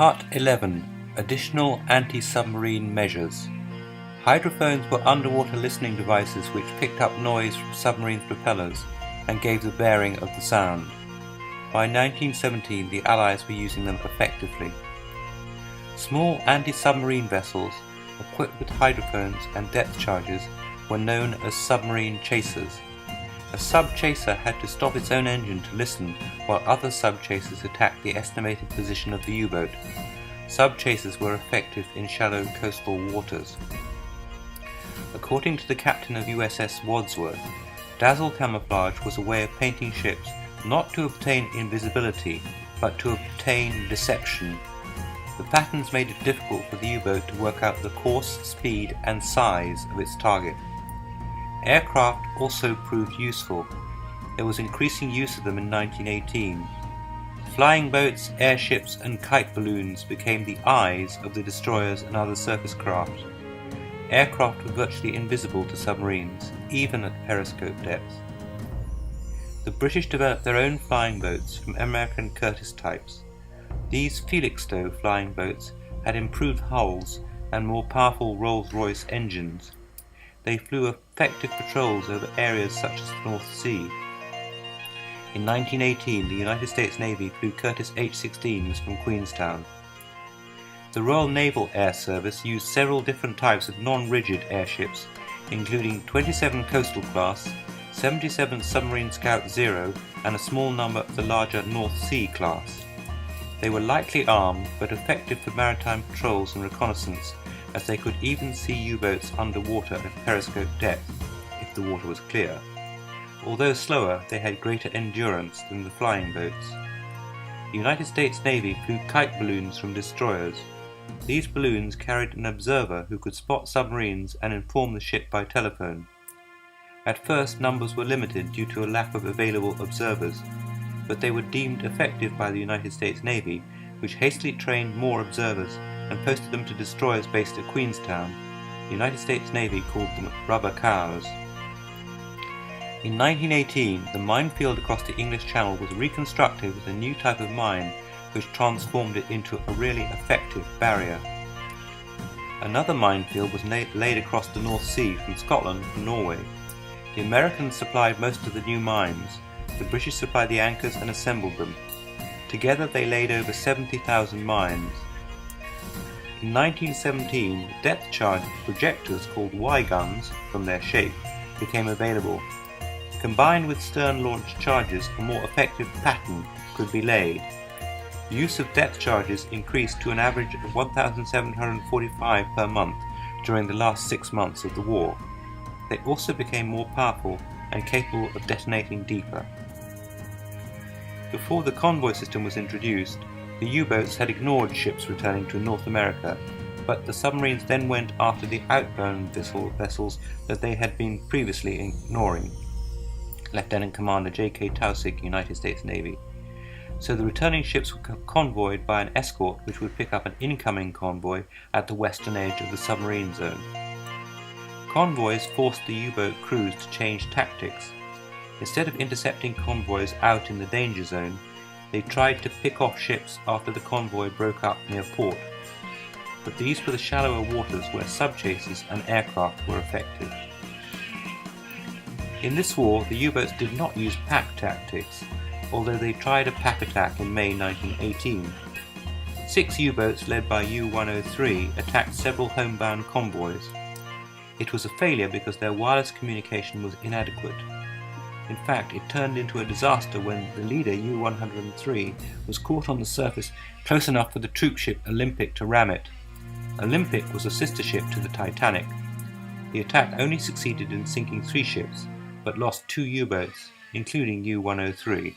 Part 11. Additional Anti-Submarine Measures. Hydrophones were underwater listening devices which picked up noise from submarine propellers and gave the bearing of the sound. By 1917, the Allies were using them effectively. Small anti-submarine vessels equipped with hydrophones and depth charges were known as submarine chasers. A subchaser had to stop its own engine to listen while other subchasers attacked the estimated position of the U-boat. Subchasers were effective in shallow coastal waters. According to the captain of USS Wadsworth, Dazzle camouflage was a way of painting ships not to obtain invisibility, but to obtain deception. The patterns made it difficult for the U-boat to work out the course, speed, and size of its target. Aircraft also proved useful. There was increasing use of them in 1918. Flying boats, airships, and kite balloons became the eyes of the destroyers and other surface craft. Aircraft were virtually invisible to submarines, even at periscope depth. The British developed their own flying boats from American Curtiss types. These Felixstowe flying boats had improved hulls and more powerful Rolls-Royce engines. They flew effective patrols over areas such as the North Sea. In 1918, the United States Navy flew Curtiss H-16s from Queenstown. The Royal Naval Air Service used several different types of non-rigid airships, including 27 Coastal class, 77 Submarine Scout Zero, and a small number of the larger North Sea class. They were lightly armed but effective for maritime patrols and reconnaissance, as they could even see U-boats underwater at periscope depth, if the water was clear. Although slower, they had greater endurance than the flying boats. The United States Navy flew kite balloons from destroyers. These balloons carried an observer who could spot submarines and inform the ship by telephone. At first, numbers were limited due to a lack of available observers, but they were deemed effective by the United States Navy, which hastily trained more observers and posted them to destroyers based at Queenstown. The United States Navy called them rubber cows. In 1918, the minefield across the English Channel was reconstructed with a new type of mine which transformed it into a really effective barrier. Another minefield was laid across the North Sea from Scotland to Norway. The Americans supplied most of the new mines. The British supplied the anchors and assembled them. Together they laid over 70,000 mines. In 1917, depth-charged projectors called Y-guns, from their shape, became available. Combined with stern-launched charges, a more effective pattern could be laid. Use of depth charges increased to an average of 1,745 per month during the last 6 months of the war. They also became more powerful and capable of detonating deeper. Before the convoy system was introduced, the U-boats had ignored ships returning to North America, but the submarines then went after the outbound vessels that they had been previously ignoring. Lieutenant Commander J.K. Taussig, United States Navy. So the returning ships were convoyed by an escort which would pick up an incoming convoy at the western edge of the submarine zone. Convoys forced the U-boat crews to change tactics. Instead of intercepting convoys out in the danger zone, they tried to pick off ships after the convoy broke up near port. But these were the shallower waters where subchasers and aircraft were effective. In this war, the U-boats did not use pack tactics, although they tried a pack attack in May 1918. 6 U-boats led by U-103 attacked several homebound convoys. It was a failure because their wireless communication was inadequate. In fact, it turned into a disaster when the leader, U-103, was caught on the surface close enough for the troopship Olympic to ram it. Olympic was a sister ship to the Titanic. The attack only succeeded in sinking 3 ships, but lost 2 U-boats, including U-103.